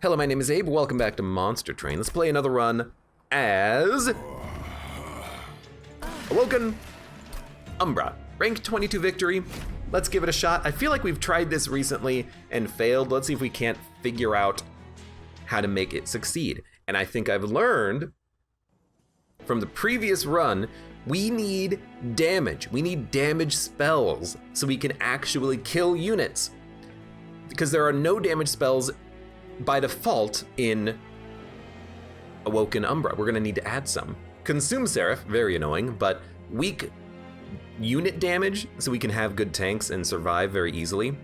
Hello, my name is Abe. Welcome back to Monster Train. Let's play another run as Awoken Umbra. Rank 22 victory. Let's give it a shot. I feel like we've tried this recently and failed. Let's see if we can't figure out how to make it succeed. And I think I've learned from the previous run, we need damage. We need damage spells so we can actually kill units. Because there are no damage spells by default in Awoken Umbra. We're gonna need to add some. Consume Seraph, very annoying, but weak unit damage so we can have good tanks and survive very easily.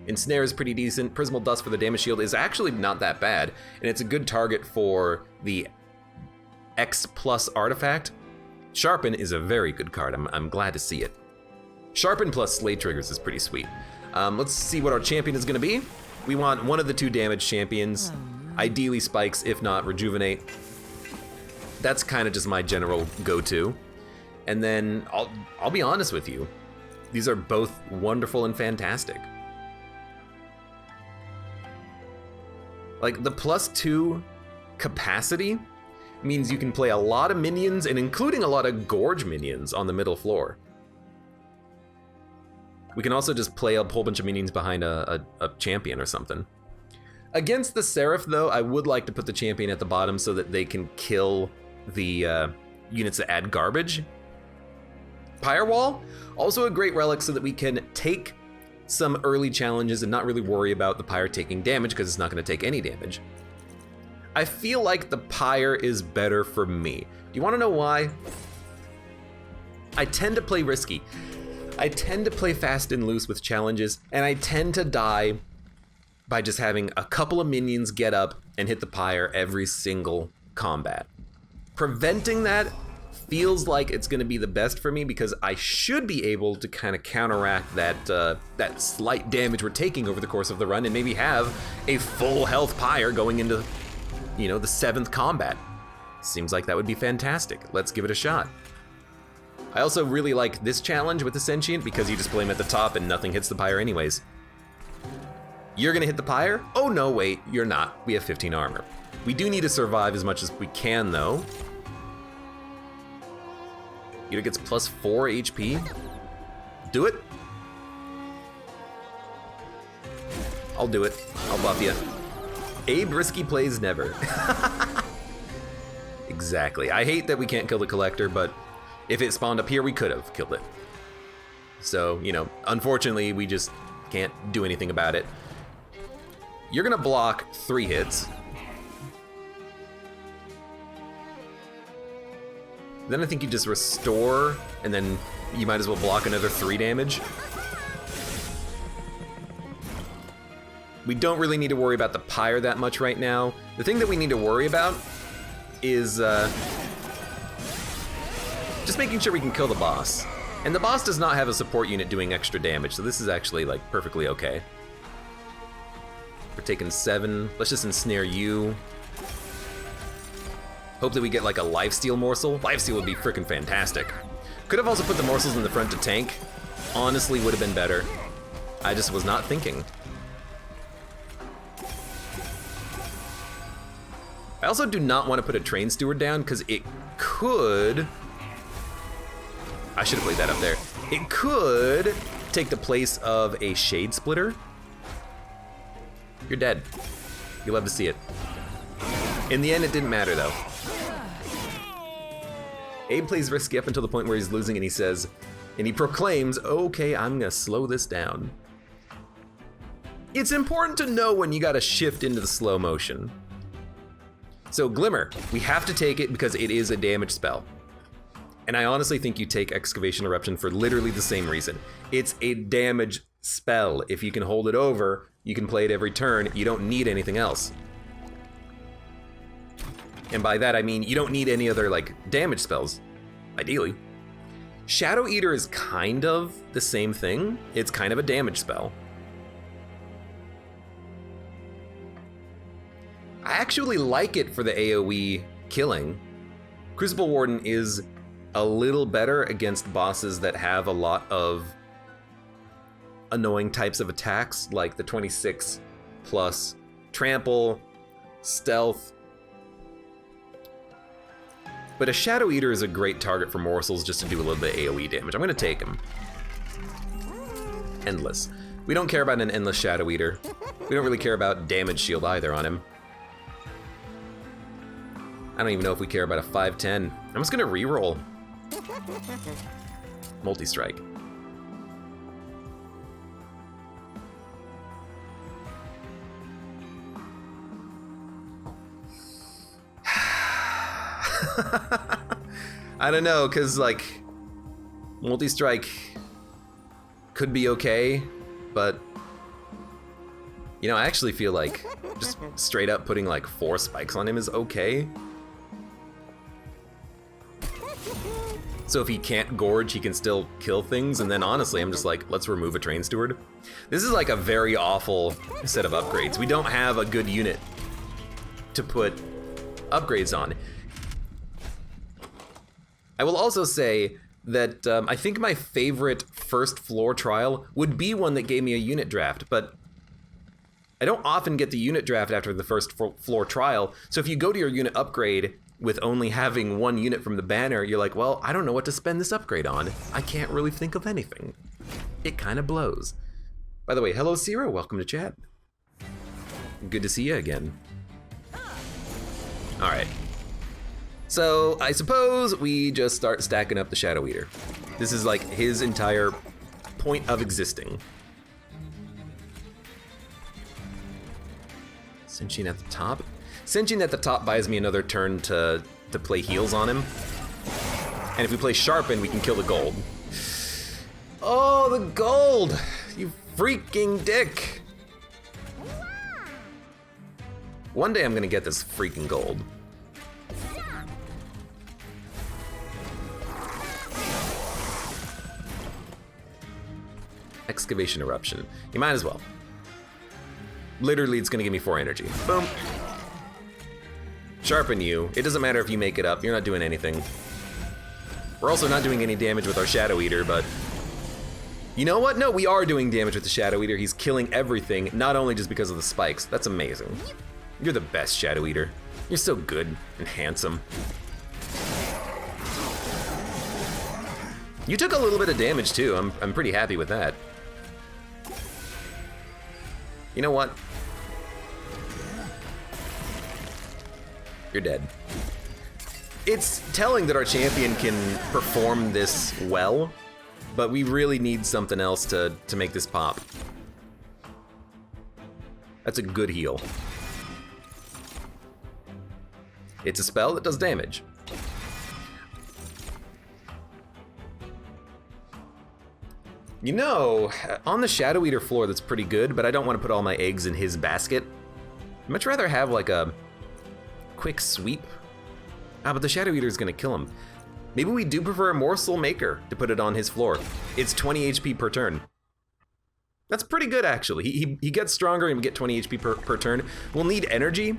Ensnare is pretty decent. Prismal Dust for the damage shield is actually not that bad, and it's a good target for the X plus artifact. Sharpen is a very good card. I'm glad to see it. Sharpen plus Slay Triggers is pretty sweet. Let's see what our champion is gonna be. We want one of the two damage champions, ideally Spikes, if not Rejuvenate. That's kind of just my general go-to. And then I'll be honest with you, these are both wonderful and fantastic. Like the +2 capacity means you can play a lot of minions and including a lot of Gorge minions on the middle floor. We can also just play a whole bunch of minions behind a champion or something. Against the Seraph though, I would like to put the champion at the bottom so that they can kill the units that add garbage. Firewall, also a great relic so that we can take some early challenges and not really worry about the Pyre taking damage because it's not gonna take any damage. I feel like the Pyre is better for me. Do you wanna know why? I tend to play risky. I tend to play fast and loose with challenges, and I tend to die by just having a couple of minions get up and hit the Pyre every single combat. Preventing that feels like it's gonna be the best for me because I should be able to kind of counteract that slight damage we're taking over the course of the run and maybe have a full health Pyre going into, you know, the 7th combat. Seems like that would be fantastic. Let's give it a shot. I also really like this challenge with the Sentient because you just play him at the top and nothing hits the Pyre anyways. You're gonna hit the Pyre? Oh no, wait, you're not. We have 15 armor. We do need to survive as much as we can though. Unit gets +4 HP. Do it. I'll do it. I'll buff you. Abe risky plays never. Exactly. I hate that we can't kill the Collector, but if it spawned up here, we could have killed it. So, you know, unfortunately, we just can't do anything about it. You're gonna block 3 hits. Then I think you just restore, and then you might as well block another 3 damage. We don't really need to worry about the Pyre that much right now. The thing that we need to worry about is just making sure we can kill the boss. And the boss does not have a support unit doing extra damage, so this is actually like perfectly okay. We're taking 7, let's just ensnare you. Hope that we get like a lifesteal morsel. Lifesteal would be freaking fantastic. Could have also put the morsels in the front to tank. Honestly, would have been better. I just was not thinking. I also do not want to put a Train Steward down because it could, I should have played that up there. It could take the place of a Shade Splitter. You're dead. You'll love to see it. In the end, it didn't matter though. Abe plays risky up until the point where he's losing and he says, and he proclaims, okay, I'm gonna slow this down. It's important to know when you gotta shift into the slow motion. So Glimmer, we have to take it because it is a damage spell. And I honestly think you take Excavation Eruption for literally the same reason. It's a damage spell. If you can hold it over, you can play it every turn. You don't need anything else. And by that I mean you don't need any other like damage spells, ideally. Shadow Eater is kind of the same thing. It's kind of a damage spell. I actually like it for the AoE killing. Crucible Warden is a little better against bosses that have a lot of annoying types of attacks, like the 26 plus trample, stealth. But a Shadow Eater is a great target for morsels just to do a little bit of AoE damage. I'm gonna take him. Endless. We don't care about an endless Shadow Eater. We don't really care about damage shield either on him. I don't even know if we care about a 5/10. I'm just gonna reroll. Multi-strike. I don't know, cause like multi-strike could be okay, but you know, I actually feel like just straight up putting like 4 spikes on him is okay. So if he can't gorge, he can still kill things, and then honestly, I'm just like, let's remove a train steward. This is like a very awful set of upgrades. We don't have a good unit to put upgrades on. I will also say that I think my favorite first floor trial would be one that gave me a unit draft, but I don't often get the unit draft after the first floor trial, so if you go to your unit upgrade with only having 1 unit from the banner, you're like, well, I don't know what to spend this upgrade on. I can't really think of anything. It kind of blows. By the way, hello Zero, welcome to chat. Good to see you again. All right. So I suppose we just start stacking up the Shadow Eater. This is like his entire point of existing. Sentient at the top. Sentient at the top buys me another turn to play heals on him. And if we play Sharpen, we can kill the gold. Oh, the gold! You freaking dick! One day I'm gonna get this freaking gold. Excavation Eruption. You might as well. Literally, it's gonna give me 4 energy. Boom. Sharpen you. It doesn't matter if you make it up, you're not doing anything. We're also not doing any damage with our Shadow Eater, but you know what? No, we are doing damage with the Shadow Eater. He's killing everything, not only just because of the spikes. That's amazing. You're the best, Shadow Eater. You're so good and handsome. You took a little bit of damage too. I'm pretty happy with that. You know what? You're dead. It's telling that our champion can perform this well, but we really need something else to make this pop. That's a good heal. It's a spell that does damage. You know, on the Shadow Eater floor that's pretty good, but I don't want to put all my eggs in his basket. I'd much rather have like a quick sweep. Ah, but the Shadow Eater is gonna kill him. Maybe we do prefer a Morsel Maker to put it on his floor. It's 20 HP per turn. That's pretty good actually. He gets stronger and we get 20 HP per turn. We'll need energy,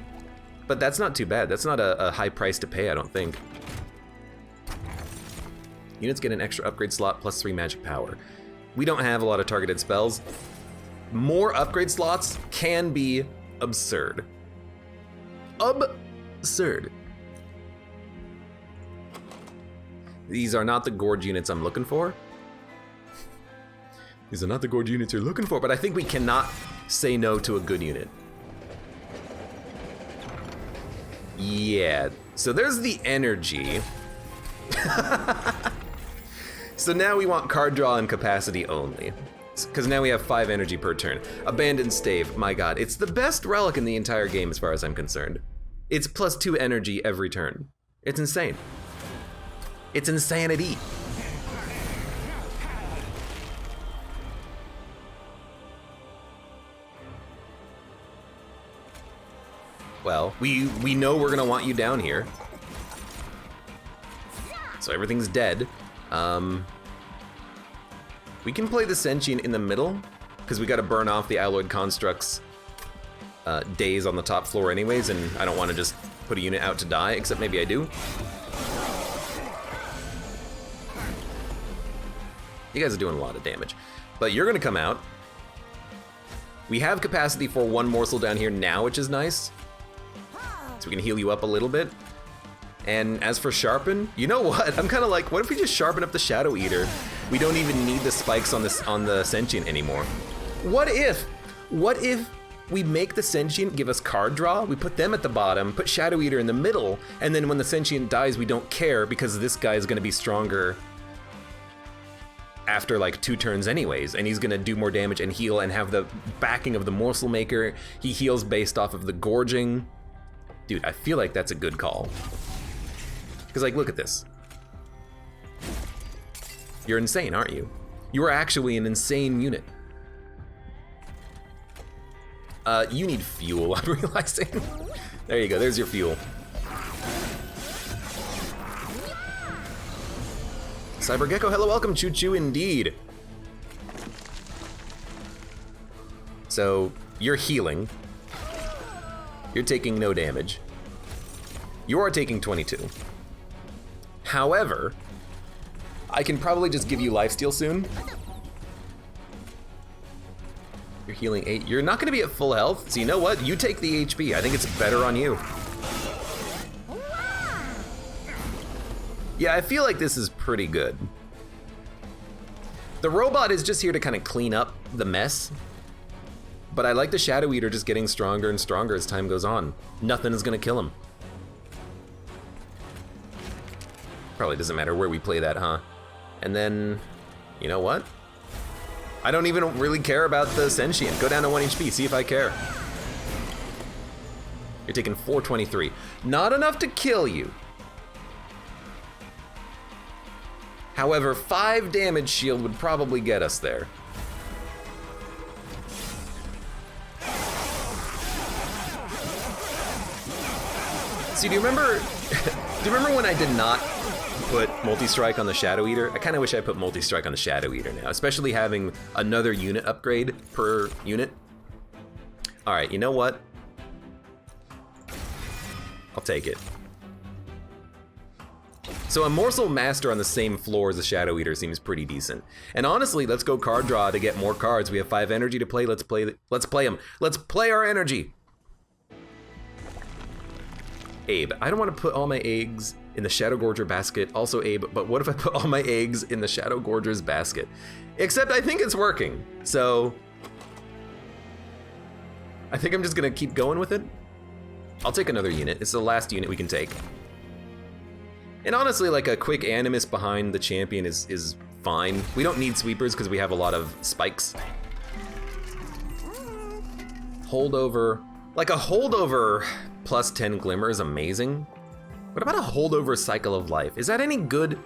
but that's not too bad. That's not a high price to pay, I don't think. Units get an extra upgrade slot plus 3 magic power. We don't have a lot of targeted spells. More upgrade slots can be absurd. Absurd. These are not the Gorge units I'm looking for. These are not the Gorge units you're looking for, but I think we cannot say no to a good unit. Yeah, so there's the energy. So now we want card draw and capacity only. Because now we have 5 energy per turn. Abandoned Stave, my god. It's the best relic in the entire game as far as I'm concerned. It's plus 2 energy every turn. It's insane. It's insanity. Well, we know we're gonna want you down here. So everything's dead. We can play the Sentient in the middle, because we gotta burn off the Alloyed Construct's days on the top floor anyways, and I don't want to just put a unit out to die, except maybe I do. You guys are doing a lot of damage. But you're gonna come out. We have capacity for 1 morsel down here now, which is nice. So we can heal you up a little bit. And as for sharpen, you know what? I'm kind of like, what if we just sharpen up the Shadow Eater? We don't even need the spikes on the Sentient anymore. What if we make the Sentient give us card draw, we put them at the bottom, put Shadow Eater in the middle, and then when the Sentient dies, we don't care because this guy is gonna be stronger after like 2 turns anyways, and he's gonna do more damage and heal and have the backing of the Morsel Maker. He heals based off of the gorging. Dude, I feel like that's a good call. Because like, look at this. You're insane, aren't you? You are actually an insane unit. You need fuel, I'm realizing. There you go, there's your fuel. Cyber Gecko, hello, welcome, Choo Choo indeed. So, you're healing. You're taking no damage. You are taking 22. However, I can probably just give you lifesteal soon. You're healing 8. You're not gonna be at full health, so you know what? You take the HP. I think it's better on you. Yeah, I feel like this is pretty good. The robot is just here to kind of clean up the mess, but I like the Shadow Eater just getting stronger and stronger as time goes on. Nothing is gonna kill him. Probably doesn't matter where we play that, huh? And then, you know what? I don't even really care about the Sentient. Go down to 1 HP, see if I care. You're taking 423. Not enough to kill you. However, 5 damage shield would probably get us there. See, do you remember when I did not put multi-strike on the Shadow Eater? I kind of wish I put multi-strike on the Shadow Eater now, especially having another unit upgrade per unit. All right, you know what? I'll take it. So a Morsel Master on the same floor as the Shadow Eater seems pretty decent. And honestly, let's go card draw to get more cards. We have 5 energy to play. Let's play them. Let's play our energy. Abe, I don't want to put all my eggs in the Shadow Gorger basket. Also, Abe, but what if I put all my eggs in the Shadow Gorger's basket? Except I think it's working. So I think I'm just gonna keep going with it. I'll take another unit. It's the last unit we can take. And honestly, like a quick Animus behind the champion is fine. We don't need sweepers because we have a lot of spikes. Holdover, like a holdover plus 10 glimmer is amazing. What about a holdover cycle of life? Is that any good?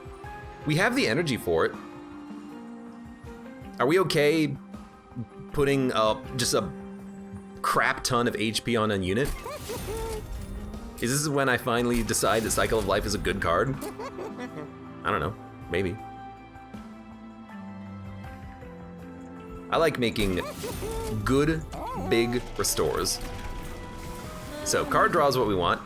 We have the energy for it. Are we okay putting just a crap ton of HP on a unit? Is this when I finally decide that Cycle of Life is a good card? I don't know, maybe. I like making good, big restores. So card draw is what we want.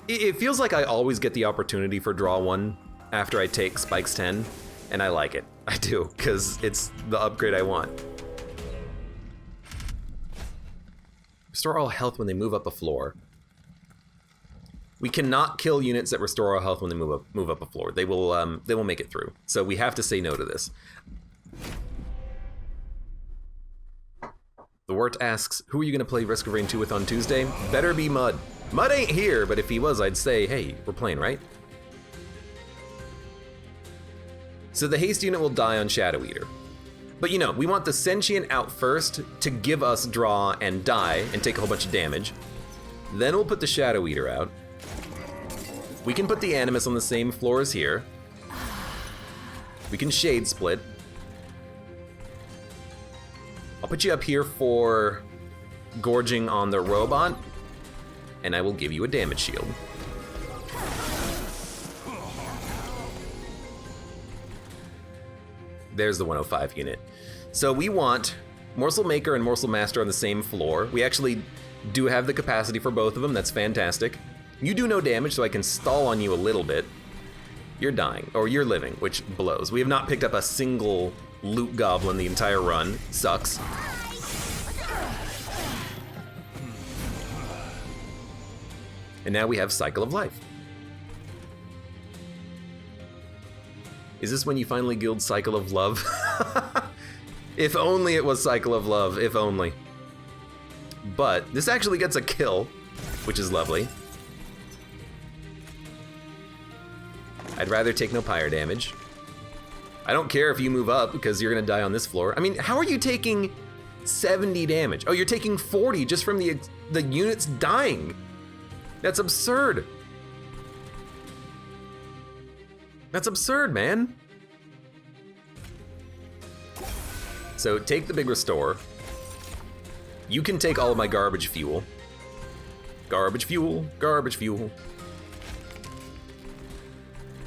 It feels like I always get the opportunity for draw 1 after I take Spikes 10, and I like it. I do, because it's the upgrade I want. Restore all health when they move up a floor. We cannot kill units that restore our health when they move up a floor. They will make it through. So we have to say no to this. The Wart asks, who are you gonna play Risk of Rain 2 with on Tuesday? Better be Mud. Mud ain't here, but if he was, I'd say, hey, we're playing, right? So the haste unit will die on Shadow Eater. But you know, we want the Sentient out first to give us draw and die and take a whole bunch of damage. Then we'll put the Shadow Eater out. We can put the Animus on the same floor as here. We can Shade Split. I'll put you up here for gorging on the robot, and I will give you a damage shield. There's the 105 unit. So we want Morsel Maker and Morsel Master on the same floor. We actually do have the capacity for both of them. That's fantastic. You do no damage, so I can stall on you a little bit. You're dying, or you're living, which blows. We have not picked up a single loot goblin the entire run. Sucks. And now we have Cycle of Life. Is this when you finally guild Cycle of Love? If only it was Cycle of Love, if only. But this actually gets a kill, which is lovely. I'd rather take no pyre damage. I don't care if you move up because you're gonna die on this floor. I mean, how are you taking 70 damage? Oh, you're taking 40 just from the units dying. That's absurd. That's absurd, man. So take the big restore. You can take all of my garbage fuel. Garbage fuel, garbage fuel.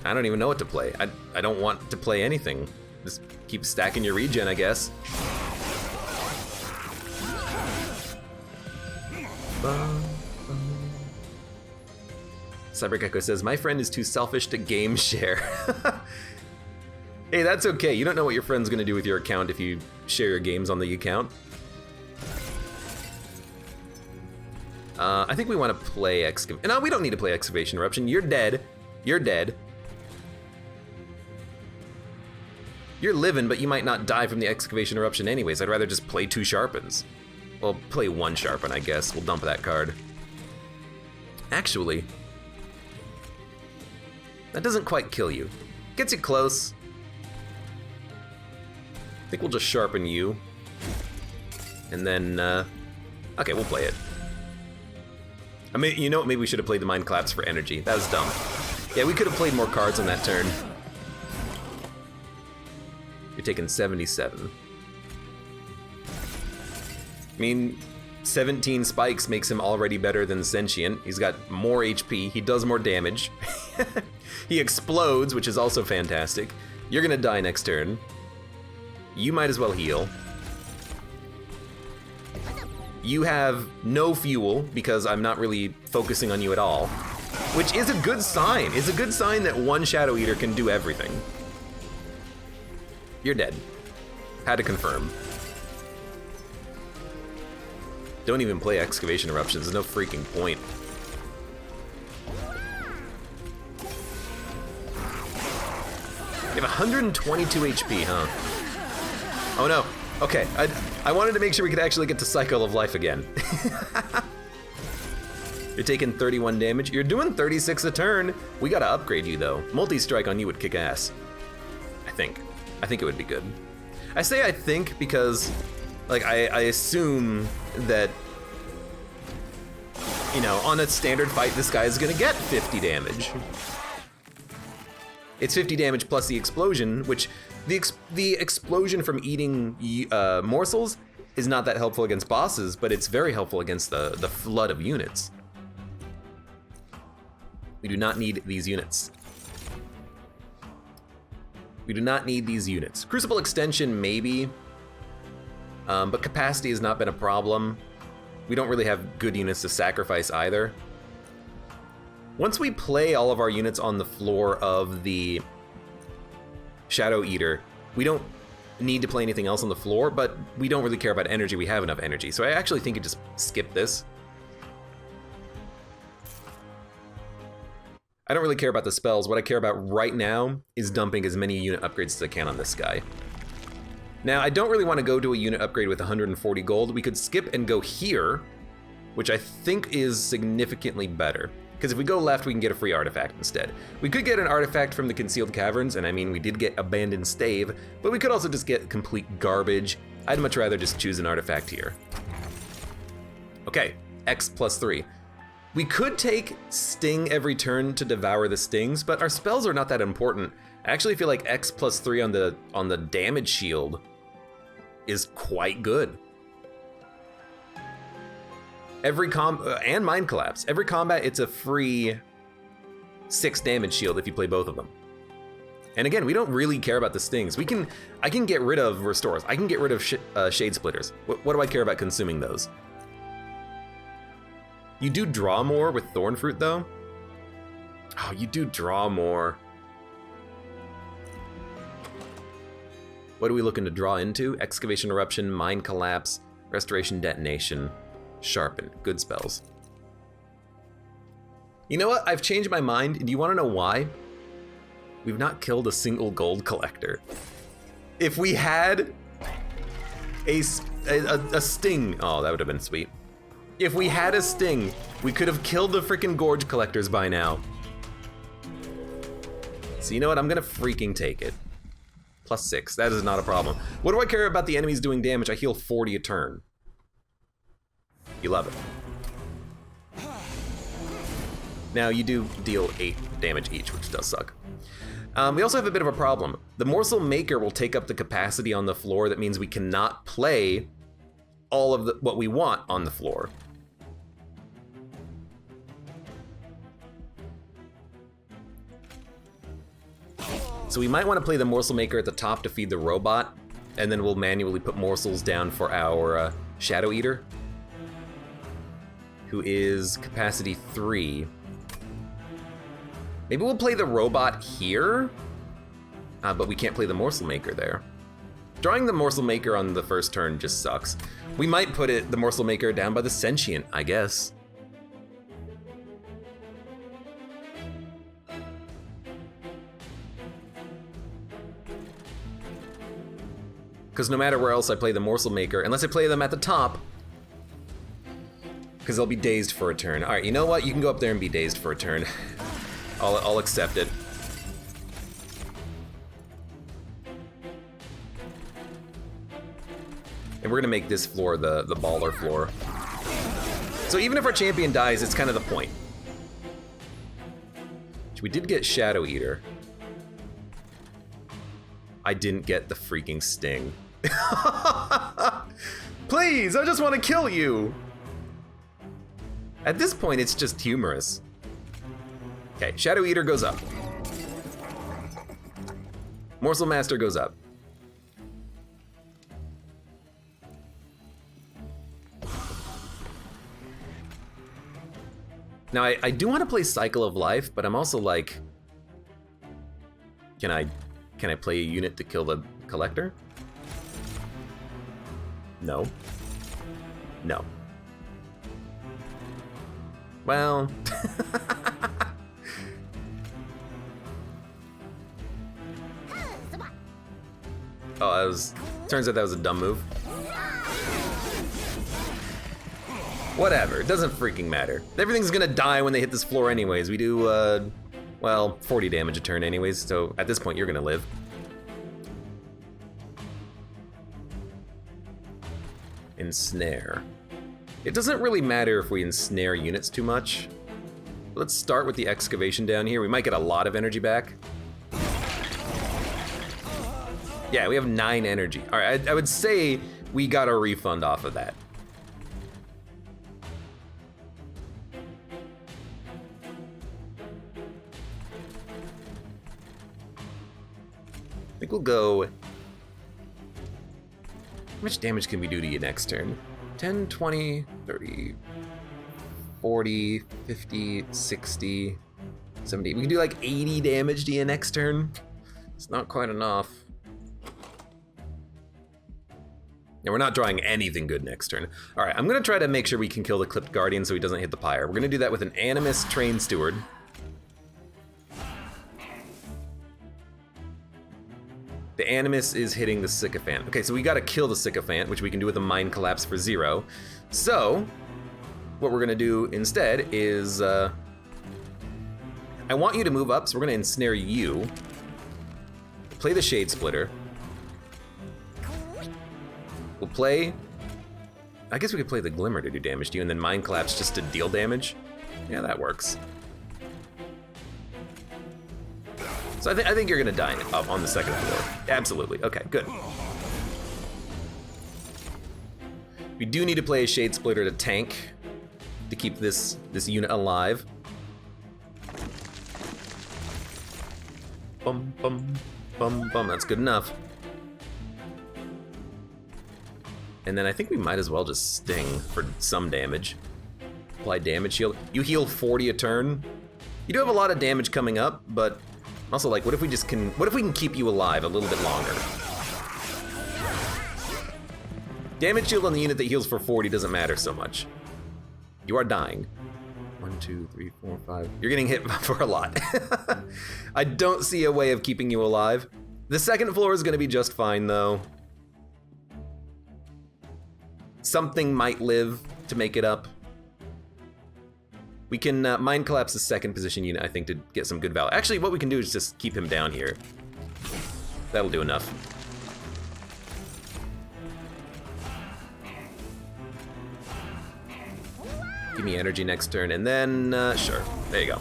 I don't even know what to play. I don't want to play anything. Just keep stacking your regen, I guess. Cybergecko says, my friend is too selfish to game share. Hey, that's okay. You don't know what your friend's gonna do with your account if you share your games on the account. I think we want to play Excavation. No, we don't need to play Excavation Eruption. You're dead. You're dead. You're living, but you might not die from the Excavation Eruption anyways. I'd rather just play 2 Sharpens. Well, play 1 Sharpen, I guess. We'll dump that card. Actually, that doesn't quite kill you. Gets you close. I think we'll just Sharpen you. And then, okay, we'll play it. I mean, you know what? Maybe we should have played the Mind Collapse for energy. That was dumb. Yeah, we could have played more cards on that turn. You're taking 77. I mean, 17 spikes makes him already better than Sentient. He's got more HP, he does more damage. He explodes, which is also fantastic. You're gonna die next turn. You might as well heal. You have no fuel because I'm not really focusing on you at all, which is a good sign. It's a good sign that 1 Shadow Eater can do everything. You're dead. Had to confirm. Don't even play Excavation Eruptions, there's no freaking point. You have 122 HP, huh? Oh no, okay. I wanted to make sure we could actually get to Cycle of Life again. You're taking 31 damage. You're doing 36 a turn. We gotta upgrade you though. Multi-strike on you would kick ass. I think it would be good. I say I think because, like, I assume that, you know, on a standard fight, this guy is gonna get 50 damage. It's 50 damage plus the explosion, which the explosion from eating morsels is not that helpful against bosses, but it's very helpful against the flood of units. We do not need these units. We do not need these units. Crucible extension, maybe, but capacity has not been a problem. We don't really have good units to sacrifice either. Once we play all of our units on the floor of the Shadow Eater, we don't need to play anything else on the floor, but we don't really care about energy. We have enough energy. So I actually think you just skip this. I don't really care about the spells. What I care about right now is dumping as many unit upgrades as I can on this guy. Now, I don't really want to go to a unit upgrade with 140 gold. We could skip and go here, which I think is significantly better. Because if we go left, we can get a free artifact instead. We could get an artifact from the Concealed Caverns, and I mean, we did get Abandoned Stave, but we could also just get complete garbage. I'd much rather just choose an artifact here. Okay, X plus 3. We could take Sting every turn to devour the stings, but our spells are not that important. I actually feel like X plus 3 on the damage shield is quite good. And Mind Collapse. Every combat, it's a free 6 damage shield if you play both of them. And again, we don't really care about the stings. I can get rid of restores. I can get rid of Shade Splitters. What do I care about consuming those? You do draw more with Thorn Fruit though. Oh, you do draw more. What are we looking to draw into? Excavation Eruption, Mind Collapse, Restoration Detonation, Sharpen. Good spells. You know what? I've changed my mind. Do you want to know why? We've not killed a single gold collector. If we had a sting, oh, that would have been sweet. If we had a sting, we could have killed the freaking gorge collectors by now. So you know what? I'm gonna freaking take it. +6, that is not a problem. What do I care about the enemies doing damage? I heal 40 a turn. You love it. Now you do deal 8 damage each, which does suck. We also have a bit of a problem. The morsel maker will take up the capacity on the floor. That means we cannot play all of what we want on the floor. So we might want to play the morsel maker at the top to feed the robot, and then we'll manually put morsels down for our Shadow Eater, who is capacity 3. Maybe we'll play the robot here, but we can't play the morsel maker there. Drawing the morsel maker on the first turn just sucks. We might put the morsel maker down by the sentient, I guess. Because no matter where else I play the morsel maker, unless I play them at the top, because they'll be dazed for a turn. All right, you know what? You can go up there and be dazed for a turn. I'll accept it. And we're gonna make this floor the baller floor. So even if our champion dies, it's kind of the point. We did get Shadow Eater. I didn't get the freaking sting. Please, I just want to kill you. At this point, it's just humorous. Okay, Shadow Eater goes up. Morsel Master goes up. Now, I do want to play Cycle of Life, but I'm also like, can I play a unit to kill the collector? No. No. Well. Oh, turns out that was a dumb move. Whatever, it doesn't freaking matter. Everything's gonna die when they hit this floor anyways. We do, well, 40 damage a turn anyways, so at this point you're gonna live. Ensnare. It doesn't really matter if we ensnare units too much. Let's start with the excavation down here. We might get a lot of energy back. Yeah, we have 9 energy. All right, I would say we got a refund off of that. I think we'll go. How much damage can we do to you next turn? 10, 20, 30, 40, 50, 60, 70. We can do like 80 damage to you next turn. It's not quite enough. And we're not drawing anything good next turn. All right, I'm gonna try to make sure we can kill the Clipped Guardian so he doesn't hit the pyre. We're gonna do that with an Animus Trained Steward. The Animus is hitting the Sycophant. Okay, so we gotta kill the Sycophant, which we can do with a Mind Collapse for 0. So, what we're gonna do instead is, I want you to move up, so we're gonna ensnare you. Play the Shade Splitter. We'll play, I guess we could play the Glimmer to do damage to you, and then Mind Collapse just to deal damage. Yeah, that works. So I think you're gonna die up on the second floor. Absolutely, okay, good. We do need to play a Shade Splitter to tank, to keep this unit alive. Bum, bum, bum, bum, that's good enough. And then I think we might as well just Sting for some damage. Apply damage shield. You heal 40 a turn. You do have a lot of damage coming up, but also like, what if we can keep you alive a little bit longer? Damage shield on the unit that heals for 40 doesn't matter so much. You are dying. 1, 2, 3, 4, 5. You're getting hit for a lot. I don't see a way of keeping you alive. The second floor is gonna be just fine though. Something might live to make it up. We can mind collapse the second position unit, I think, to get some good value. Actually, what we can do is just keep him down here. That'll do enough. Give me energy next turn, and then, sure. There you go.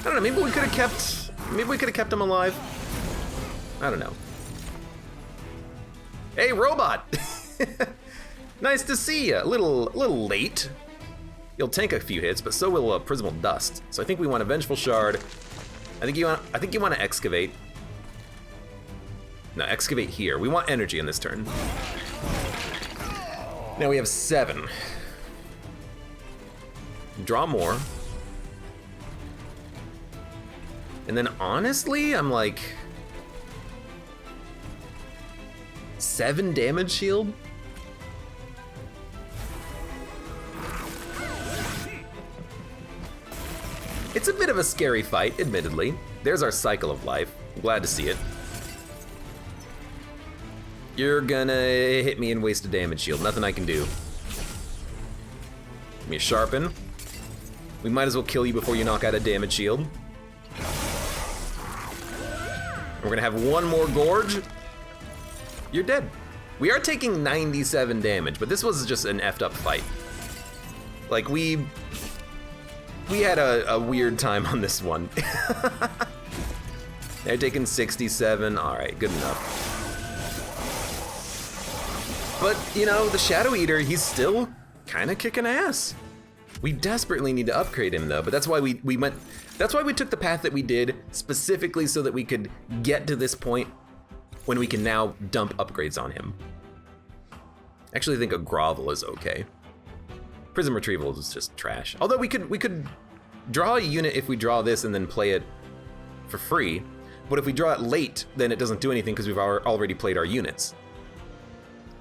I don't know, maybe we could have kept him alive. I don't know. Hey, robot! Nice to see you. A little late. You'll tank a few hits, but so will Prismal Dust. So I think we want a Vengeful Shard. I think you want to excavate. No, excavate here. We want energy in this turn. Now we have 7. Draw more. And then honestly, I'm like 7 damage shield. It's a bit of a scary fight, admittedly. There's our cycle of life. I'm glad to see it. You're gonna hit me and waste a damage shield. Nothing I can do. Give me a sharpen. We might as well kill you before you knock out a damage shield. We're gonna have one more gorge. You're dead. We are taking 97 damage, but this was just an effed up fight. Like, we had a weird time on this one. They're taking 67. All right, good enough. But, you know, the Shadow Eater, he's still kind of kicking ass. We desperately need to upgrade him though, but that's why we took the path that we did, specifically so that we could get to this point when we can now dump upgrades on him. Actually, I think a Grovel is okay. Prism Retrieval is just trash. Although we could draw a unit if we draw this and then play it for free, but if we draw it late, then it doesn't do anything because we've already played our units.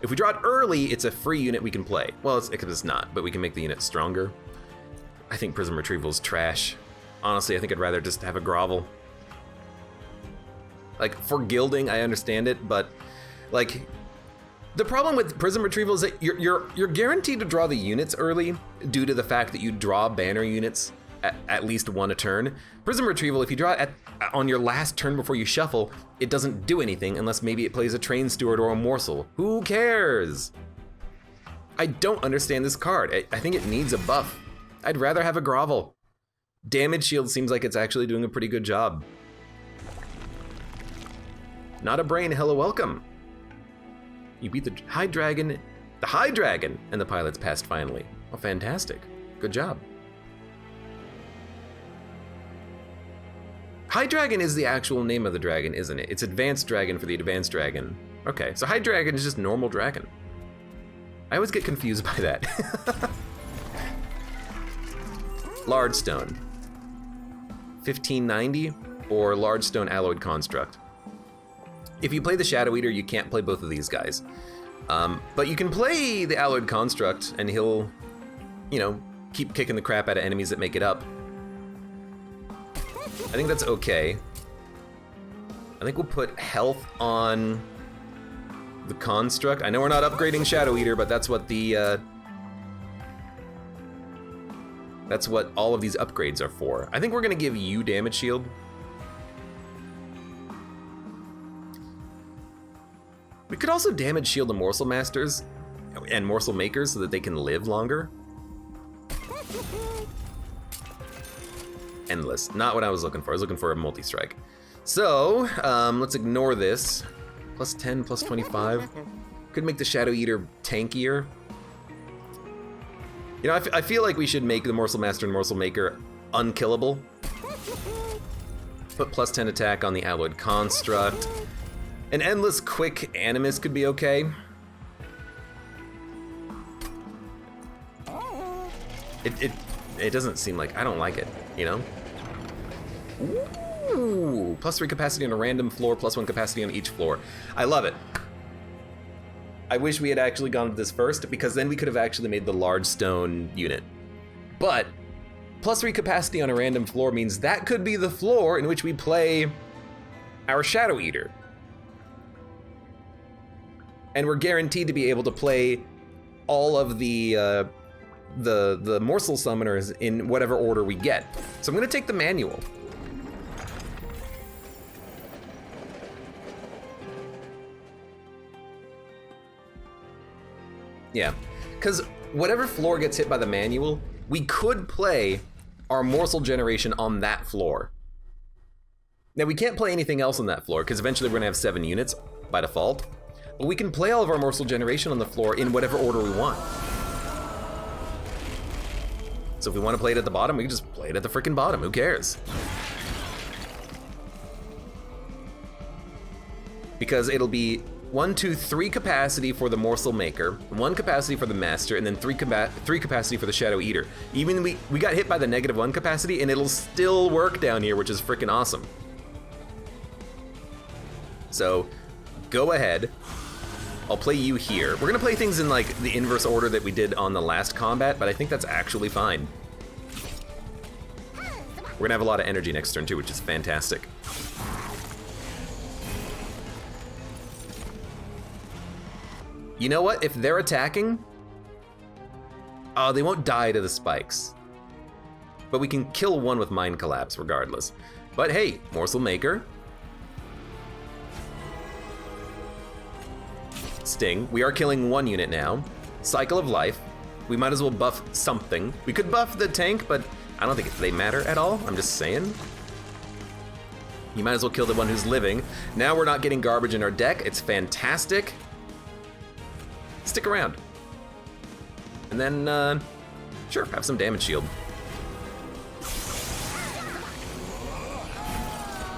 If we draw it early, it's a free unit we can play. Well, it's not, but we can make the unit stronger. I think Prism Retrieval is trash. Honestly, I think I'd rather just have a Grovel. Like, for gilding, I understand it, but like, the problem with Prism Retrieval is that you're guaranteed to draw the units early due to the fact that you draw banner units at least one a turn. Prism Retrieval, if you draw it on your last turn before you shuffle, it doesn't do anything unless maybe it plays a Train Steward or a Morsel. Who cares? I don't understand this card. I think it needs a buff. I'd rather have a Grovel. Damage shield seems like it's actually doing a pretty good job. Not a brain, hello, welcome. You beat the High Dragon, and the pilots passed finally. Oh, fantastic. Good job. High Dragon is the actual name of the dragon, isn't it? It's Advanced Dragon for the Advanced Dragon. Okay, so High Dragon is just normal dragon. I always get confused by that. Large Stone. 1590 or Large Stone Alloyed Construct. If you play the Shadow Eater, you can't play both of these guys. But you can play the Alloyed Construct and he'll, you know, keep kicking the crap out of enemies that make it up. I think that's okay. I think we'll put health on the Construct. I know we're not upgrading Shadow Eater, but that's what the that's what all of these upgrades are for. I think we're gonna give you damage shield. We could also damage shield the Morsel Masters and Morsel Makers so that they can live longer. Endless, not what I was looking for. I was looking for a multi-strike. So, let's ignore this. Plus 10, plus 25. Could make the Shadow Eater tankier. You know, I feel like we should make the Morsel Master and Morsel Maker unkillable. Put plus 10 attack on the Alloyed Construct. An Endless Quick Animus could be okay. It doesn't seem like, I don't like it, you know? Ooh, plus 3 capacity on a random floor, plus 1 capacity on each floor. I love it. I wish we had actually gone with this first, because then we could have actually made the Large Stone unit. But +3 capacity on a random floor means that could be the floor in which we play our Shadow Eater. And we're guaranteed to be able to play all of the Morsel Summoners in whatever order we get. So I'm gonna take the manual. Yeah, because whatever floor gets hit by the manual, we could play our morsel generation on that floor. Now we can't play anything else on that floor because eventually we're gonna have 7 units by default, but we can play all of our morsel generation on the floor in whatever order we want. So if we want to play it at the bottom, we can just play it at the freaking bottom, who cares? Because it'll be 1, 2, 3 capacity for the Morsel Maker, 1 capacity for the Master, and then 3 capacity for the Shadow Eater. Even we got hit by the -1 capacity, and it'll still work down here, which is freaking awesome. So, go ahead. I'll play you here. We're gonna play things in like the inverse order that we did on the last combat, but I think that's actually fine. We're gonna have a lot of energy next turn too, which is fantastic. You know what? If they're attacking, they won't die to the spikes. But we can kill one with Mind Collapse regardless. But hey, Morsel Maker. Sting. We are killing 1 unit now. Cycle of Life. We might as well buff something. We could buff the tank, but I don't think they matter at all. I'm just saying. You might as well kill the one who's living. Now we're not getting garbage in our deck. It's fantastic. Stick around. And then, sure, have some damage shield.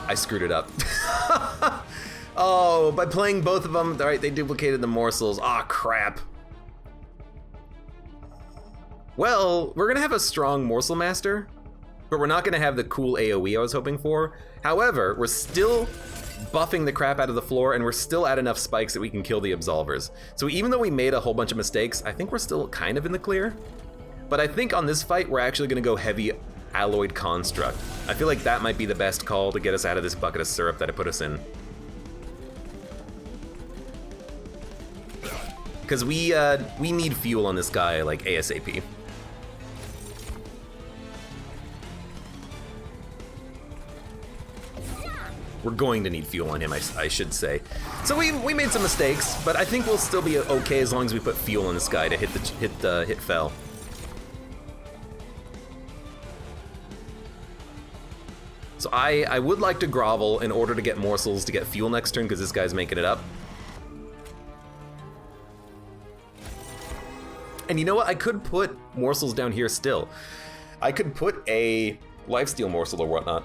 I screwed it up. Oh, by playing both of them, all right, they duplicated the morsels. Ah, crap. Well, we're gonna have a strong Morsel Master, but we're not gonna have the cool AoE I was hoping for. However, we're still buffing the crap out of the floor, and we're still at enough spikes that we can kill the Absolvers. So even though we made a whole bunch of mistakes, I think we're still kind of in the clear. But I think on this fight, we're actually gonna go heavy Alloyed Construct. I feel like that might be the best call to get us out of this bucket of syrup that it put us in. Because we need fuel on this guy, like, ASAP. We're going to need fuel on him, I should say. So we made some mistakes, but I think we'll still be okay as long as we put fuel in this guy to hit fell. So I would like to grovel in order to get morsels to get fuel next turn, because this guy's making it up. And you know what? I could put morsels down here still. I could put a lifesteal morsel or whatnot.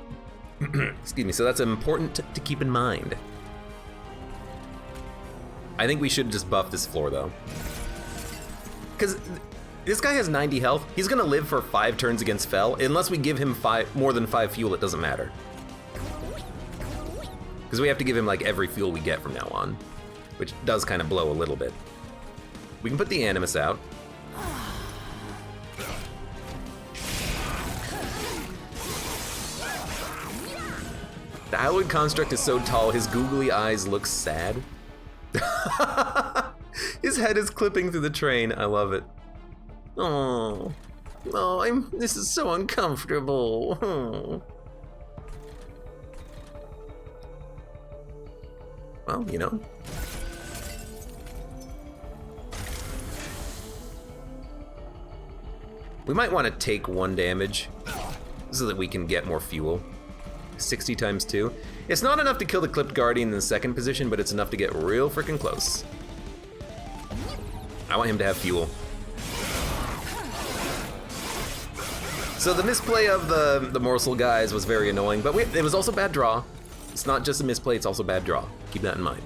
Excuse me, so that's important to keep in mind. I think we should just buff this floor though. Because this guy has 90 health. He's gonna live for 5 turns against Fel. Unless we give him more than 5 fuel, it doesn't matter. Because we have to give him like every fuel we get from now on, which does kind of blow a little bit. We can put the Animus out. The Alloyed Construct is so tall, his googly eyes look sad. His head is clipping through the train. I love it. Oh, this is so uncomfortable. Oh. Well, you know. We might want to take 1 damage so that we can get more fuel. 60 times 2. It's not enough to kill the Clipped Guardian in the 2nd position, but it's enough to get real freaking close. I want him to have fuel. So the misplay of the morsel guys was very annoying, but it was also bad draw. It's not just a misplay, it's also bad draw. Keep that in mind.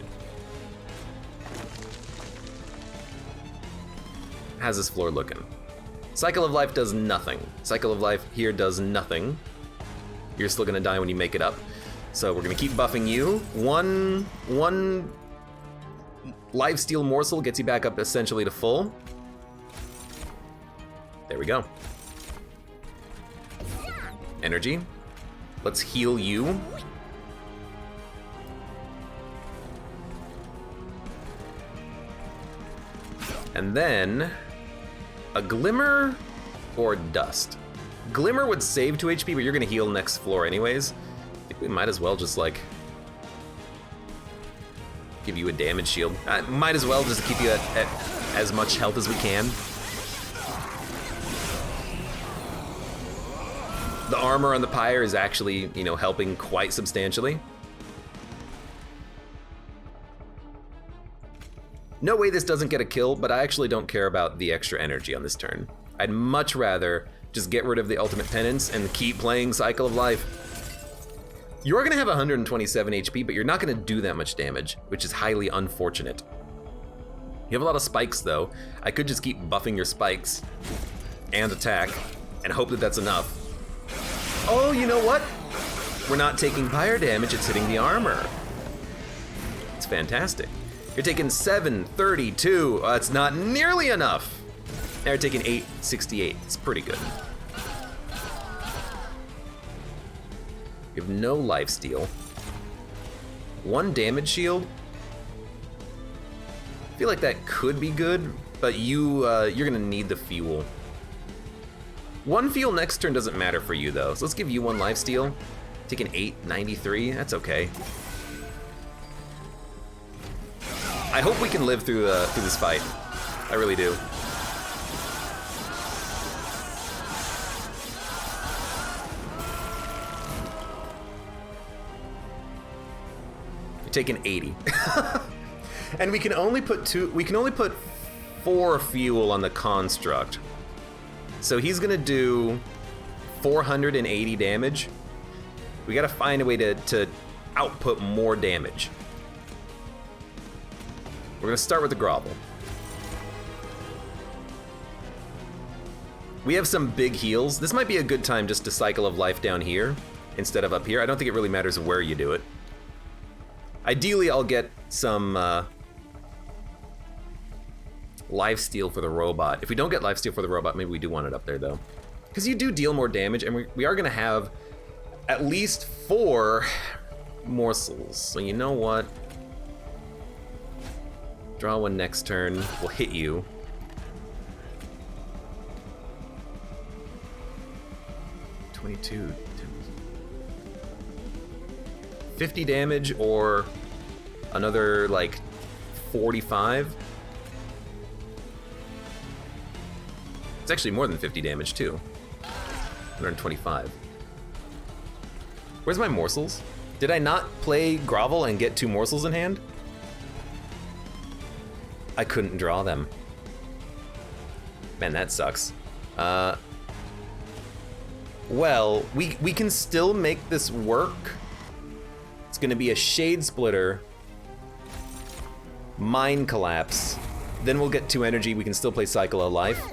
How's this floor looking? Cycle of Life does nothing. Cycle of Life here does nothing. You're still gonna die when you make it up. So we're gonna keep buffing you. One lifesteal morsel gets you back up essentially to full. There we go. energy. Let's heal you. And then a glimmer or dust. Glimmer would save 2 HP, but you're gonna heal next floor anyways. I think we might as well just like give you a damage shield. Might as well just keep you at as much health as we can. The armor on the pyre is actually, you know, helping quite substantially. No way this doesn't get a kill, but I actually don't care about the extra energy on this turn. I'd much rather just get rid of the ultimate penance and keep playing Cycle of Life. You're gonna have 127 HP, but you're not gonna do that much damage, which is highly unfortunate. You have a lot of spikes though. I could just keep buffing your spikes and attack and hope that that's enough. Oh, you know what? We're not taking pyre damage, it's hitting the armor. It's fantastic. You're taking 732. That's not nearly enough. Now you're taking 868. It's pretty good. You have no lifesteal. 1 damage shield. I feel like that could be good, but you're gonna need the fuel. 1 fuel next turn doesn't matter for you though, so let's give you 1 lifesteal. Taking 893. That's okay. I hope we can live through this fight. I really do. You're taking 80. And we can only put 4 fuel on the construct. So he's gonna do 480 damage. We gotta find a way to output more damage. We're gonna start with the grovel. We have some big heals. This might be a good time just to Cycle of Life down here instead of up here. I don't think it really matters where you do it. Ideally, I'll get some lifesteal for the robot. If we don't get lifesteal for the robot, maybe we do want it up there though. Because you do deal more damage, and we are gonna have at least 4 morsels. So you know what? Draw 1 next turn, we'll hit you. $22. 50 damage or another like 45. It's actually more than 50 damage too. 125. Where's my morsels? Did I not play grovel and get 2 morsels in hand? I couldn't draw them. Man, that sucks. Well, we can still make this work. It's gonna be a Shade Splitter, Mind Collapse, then we'll get 2 energy, we can still play Cycle of Life.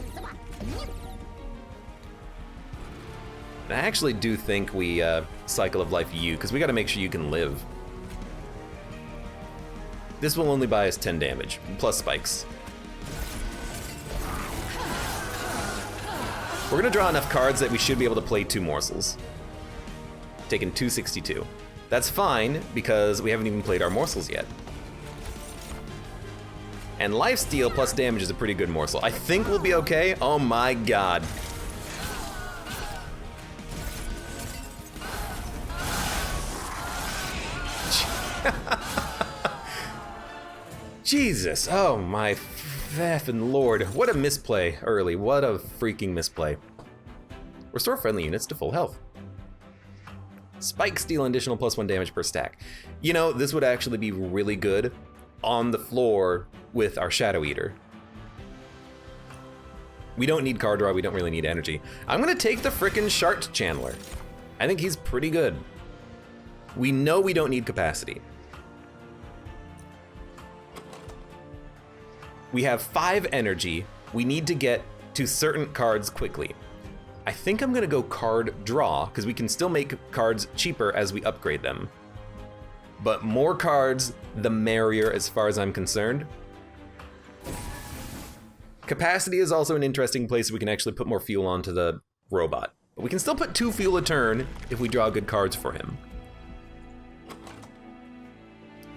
And I actually do think we Cycle of Life you, because we gotta make sure you can live. This will only buy us 10 damage, plus spikes. We're gonna draw enough cards that we should be able to play 2 morsels. Taking 262. That's fine, because we haven't even played our morsels yet. And lifesteal plus damage is a pretty good morsel. I think we'll be okay. Oh my god. Jesus, oh my effing lord. What a misplay early, what a freaking misplay. Restore friendly units to full health. Spike steal an additional +1 damage per stack. You know, this would actually be really good on the floor with our Shadow Eater. We don't need card draw, we don't really need energy. I'm gonna take the frickin' Shart Channeler. I think he's pretty good. We know we don't need capacity. We have 5 energy. We need to get to certain cards quickly. I think I'm gonna go card draw, because we can still make cards cheaper as we upgrade them. But more cards, the merrier as far as I'm concerned. Capacity is also an interesting place we can actually put more fuel onto the robot. But we can still put 2 fuel a turn if we draw good cards for him.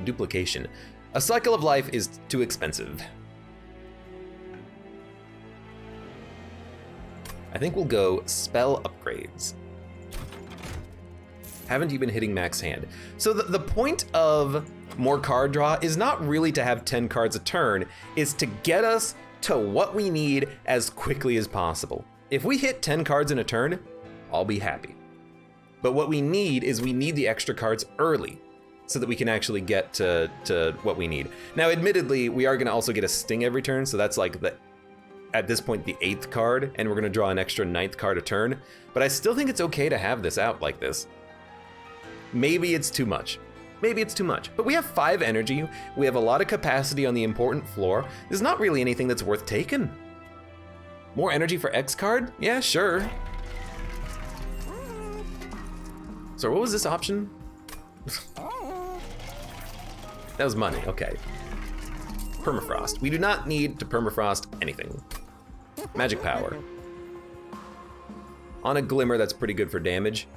Duplication. A cycle of life is too expensive. I think we'll go spell upgrades. Haven't you been hitting max hand? So the point of more card draw is not really to have 10 cards a turn, is to get us to what we need as quickly as possible. If we hit 10 cards in a turn, I'll be happy. But what we need is we need the extra cards early so that we can actually get to what we need. Now, admittedly, we are gonna also get a sting every turn, so that's like at this point, the 8th card, and we're gonna draw an extra 9th card a turn, but I still think it's okay to have this out like this. Maybe it's too much. Maybe it's too much, but we have 5 energy, we have a lot of capacity on the important floor. There's not really anything that's worth taking. More energy for X card? Yeah, sure. So what was this option? That was money, okay. Permafrost. We do not need to permafrost anything. Magic power. On a glimmer, that's pretty good for damage.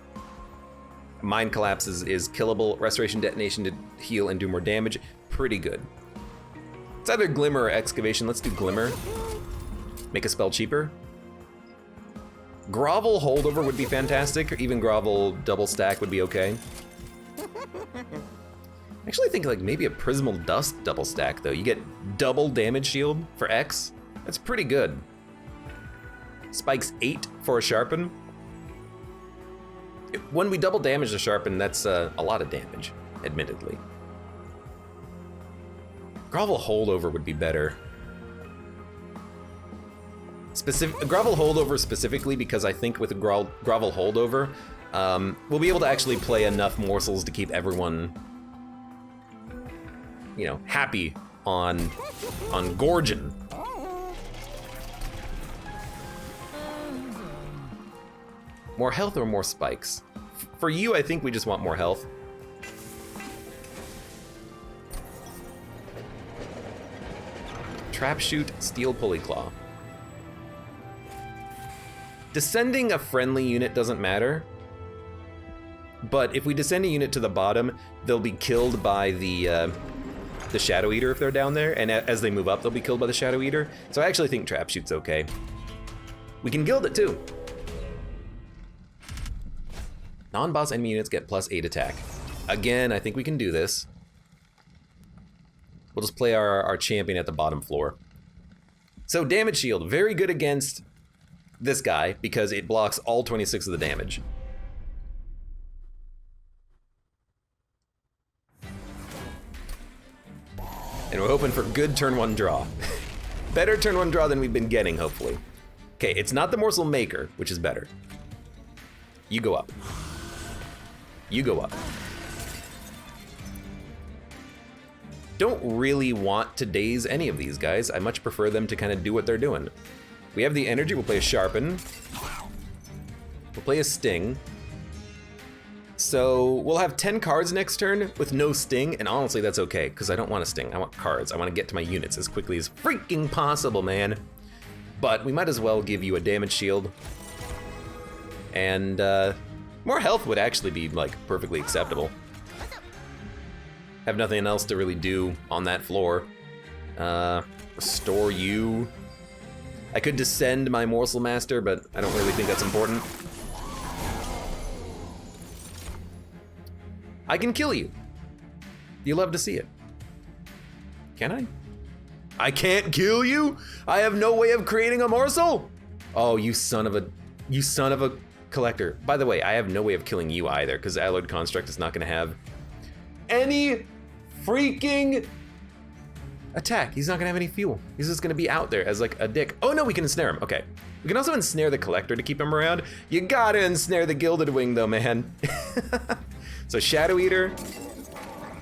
Mind collapse is killable. Restoration detonation to heal and do more damage. Pretty good. It's either glimmer or excavation. Let's do glimmer. Make a spell cheaper. Grovel holdover would be fantastic, or even grovel double stack would be okay. I actually think like maybe a prismal dust double stack though. You get double damage shield for X. That's pretty good. Spikes 8 for a sharpen. When we double damage the sharpen, that's a lot of damage, admittedly. Grovel holdover would be better. Grovel holdover specifically because I think with a grovel holdover, we'll be able to actually play enough morsels to keep everyone, you know, happy on Gorgon. More health or more spikes? For you, I think we just want more health. Trap shoot, steel pulley claw. Descending a friendly unit doesn't matter, but if we descend a unit to the bottom, they'll be killed by the Shadow Eater if they're down there, and as they move up, they'll be killed by the Shadow Eater. So I actually think trap shoot's okay. We can gild it too. Non-boss enemy units get +8 attack. Again, I think we can do this. We'll just play our champion at the bottom floor. So damage shield, very good against this guy because it blocks all 26 of the damage. And we're hoping for good turn 1 draw. Better turn 1 draw than we've been getting, hopefully. Okay, it's not the Morsel Maker, which is better. You go up. You go up. Don't really want to daze any of these guys. I much prefer them to kind of do what they're doing. We have the energy, we'll play a Sharpen. We'll play a Sting. So we'll have 10 cards next turn with no Sting, and honestly that's okay, because I don't want a Sting, I want cards. I want to get to my units as quickly as freaking possible, man. But we might as well give you a damage shield. And more health would actually be like perfectly acceptable. Have nothing else to really do on that floor. Restore you. I could descend my Morsel Master, but I don't really think that's important. I can kill you. You love to see it. Can I? I can't kill you? I have no way of creating a morsel? Oh, you son of a collector. By the way, I have no way of killing you either, because Alloyed Construct is not gonna have any freaking attack. He's not gonna have any fuel. He's just gonna be out there as like a dick. Oh no, we can ensnare him, okay. We can also ensnare the collector to keep him around. You gotta ensnare the Gilded Wing though, man. So Shadow Eater,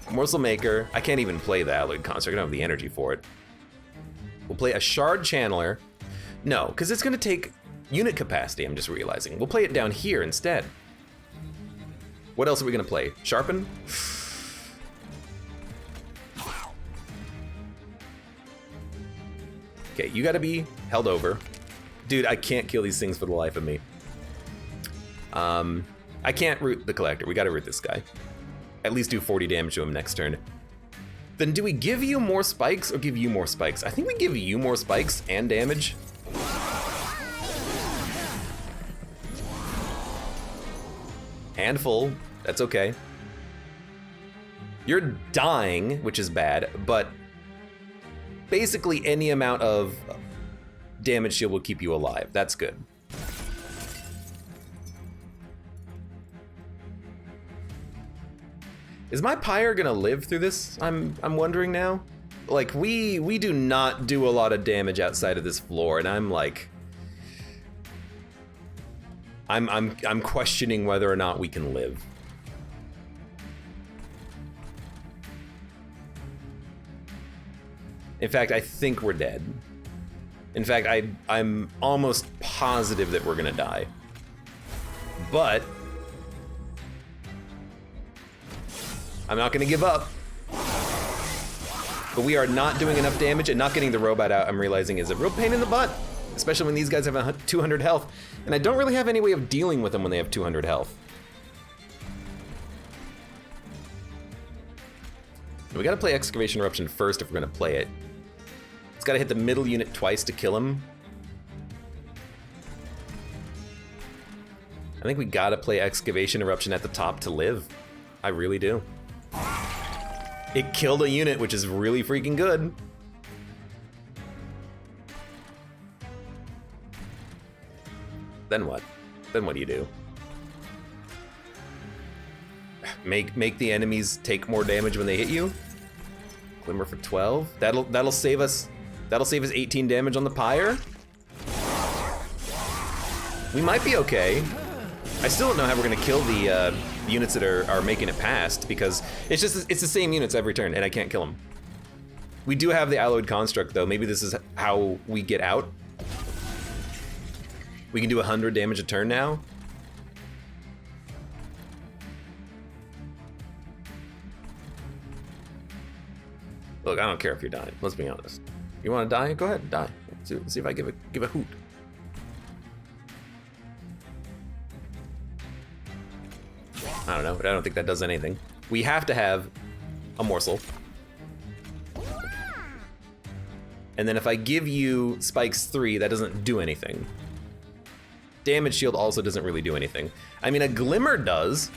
Morsel Maker. I can't even play the Alloyed Construct, I don't have the energy for it. We'll play a Shard Channeler. No, because it's gonna take unit capacity, I'm just realizing. We'll play it down here instead. What else are we gonna play? Sharpen? Okay, you gotta be held over. Dude, I can't kill these things for the life of me. I can't root the collector. We gotta root this guy. At least do 40 damage to him next turn. Then do we give you more spikes or give you more spikes? I think we give you more spikes and damage. Handful, that's okay. You're dying, which is bad, but basically any amount of damage shield will keep you alive. That's good. Is my pyre gonna live through this? I'm wondering now. Like we do not do a lot of damage outside of this floor, and I'm like, I'm questioning whether or not we can live. In fact, I think we're dead. In fact, I'm almost positive that we're gonna die. But I'm not gonna give up. But we are not doing enough damage, and not getting the robot out, I'm realizing, is a real pain in the butt. Especially when these guys have 200 health. And I don't really have any way of dealing with them when they have 200 health. We gotta play Excavation Eruption first if we're gonna play it. It's gotta hit the middle unit twice to kill him. I think we gotta play Excavation Eruption at the top to live. I really do. It killed a unit, which is really freaking good. Then what? Then what do you do? Make the enemies take more damage when they hit you? Glimmer for 12? That'll save us 18 damage on the pyre? We might be okay. I still don't know how we're gonna kill the units that are making it past, because it's the same units every turn, and I can't kill them. We do have the alloyed construct though. Maybe this is how we get out. We can do 100 damage a turn now. Look, I don't care if you're dying. Let's be honest. You want to die? Go ahead, die. See if I give a hoot. I don't know, but I don't think that does anything. We have to have a morsel. And then if I give you spikes 3, that doesn't do anything. Damage shield also doesn't really do anything. I mean, a glimmer does.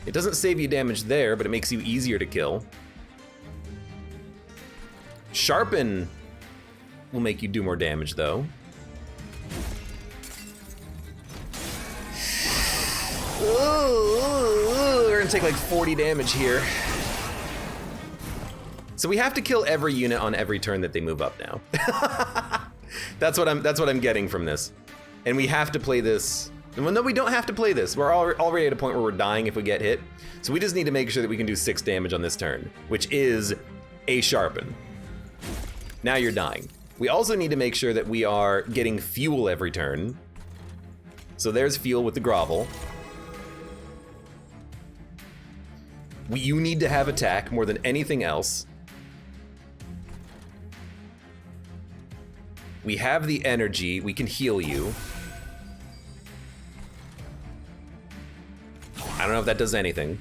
It doesn't save you damage there, but it makes you easier to kill. Sharpen will make you do more damage though. We're gonna take like 40 damage here. So we have to kill every unit on every turn that they move up now. That's what I'm getting from this. And we have to play this. Well, no, we don't have to play this. We're already at a point where we're dying if we get hit. So we just need to make sure that we can do 6 damage on this turn, which is a sharpen. Now you're dying. We also need to make sure that we are getting fuel every turn. So there's fuel with the grovel. You need to have attack more than anything else. We have the energy, we can heal you. I don't know if that does anything.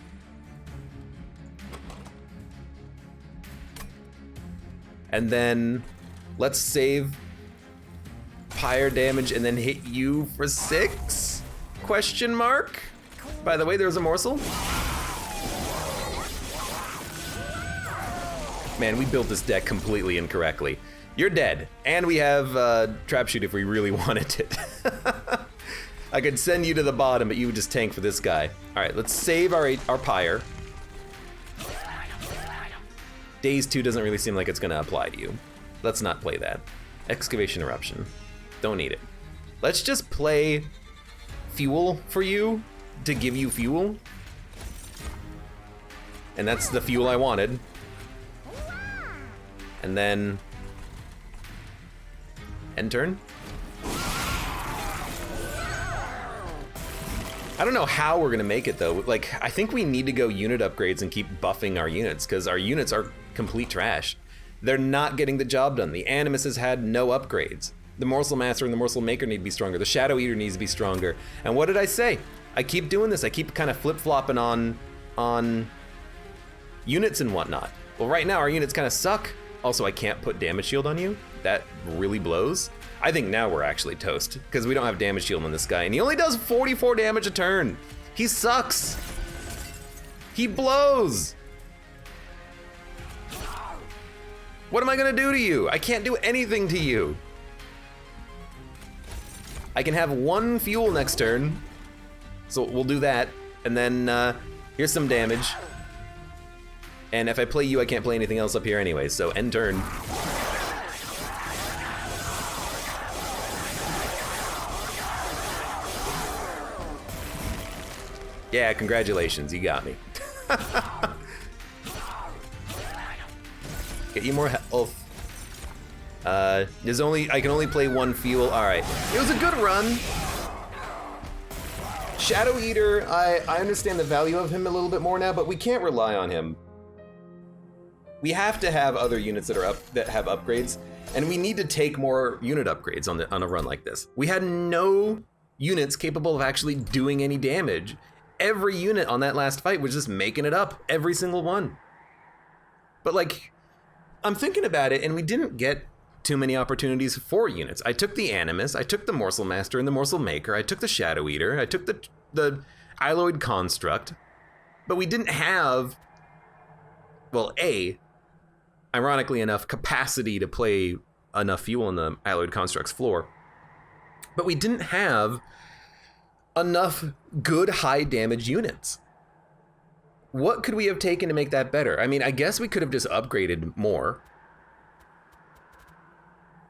And then let's save pyre damage and then hit you for 6? Question mark? By the way, there's a morsel. Man, we built this deck completely incorrectly. You're dead, and we have trap shoot if we really wanted it. I could send you to the bottom, but you would just tank for this guy. All right, let's save our pyre. Daze 2 doesn't really seem like it's gonna apply to you. Let's not play that. Excavation Eruption, don't need it. Let's just play fuel for you to give you fuel. And that's the fuel I wanted. And then end turn. I don't know how we're gonna make it though. Like, I think we need to go unit upgrades and keep buffing our units, because our units are complete trash. They're not getting the job done. The Animus has had no upgrades. The Morsel Master and the Morsel Maker need to be stronger. The Shadow Eater needs to be stronger. And what did I say? I keep doing this. I keep kind of flip-flopping on units and whatnot. Well, right now our units kind of suck. Also, I can't put damage shield on you. That really blows. I think now we're actually toast because we don't have damage shield on this guy, and he only does 44 damage a turn. He sucks. He blows. What am I gonna do to you? I can't do anything to you. I can have 1 fuel next turn, so we'll do that, and then here's some damage. And if I play you, I can't play anything else up here anyway, so end turn. Yeah, congratulations, you got me. Get you more health. I can only play 1 fuel. All right, it was a good run. Shadow Eater, I understand the value of him a little bit more now, but we can't rely on him. We have to have other units that have upgrades, and we need to take more unit upgrades on a run like this. We had no units capable of actually doing any damage. Every unit on that last fight was just making it up, every single one. But like, I'm thinking about it, and we didn't get too many opportunities for units. I took the Animus, I took the Morsel Master and the Morsel Maker, I took the Shadow Eater, I took the Alloyed Construct, but we didn't have, well, ironically enough, capacity to play enough fuel on the Alloyed Construct's floor, but we didn't have enough good high damage units. What could we have taken to make that better? I mean, I guess we could have just upgraded more.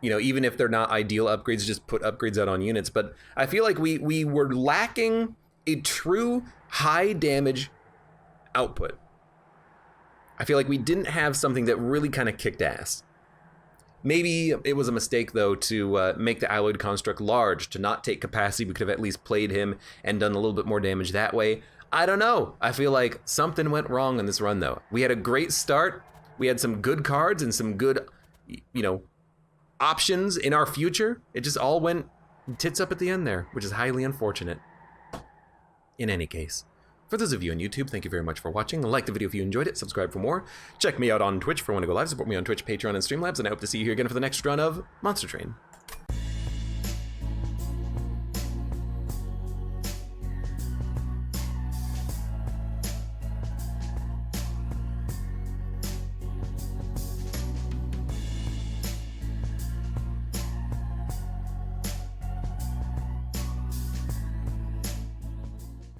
You know, even if they're not ideal upgrades, just put upgrades out on units. But I feel like we were lacking a true high damage output. I feel like we didn't have something that really kind of kicked ass. Maybe it was a mistake, though, to make the Alloyed Construct large, to not take capacity. We could have at least played him and done a little bit more damage that way. I don't know. I feel like something went wrong in this run, though. We had a great start. We had some good cards and some good, you know, options in our future. It just all went tits up at the end there, which is highly unfortunate. In any case, for those of you on YouTube, thank you very much for watching. Like the video if you enjoyed it, subscribe for more. Check me out on Twitch for when I go live, support me on Twitch, Patreon, and Streamlabs, and I hope to see you here again for the next run of Monster Train.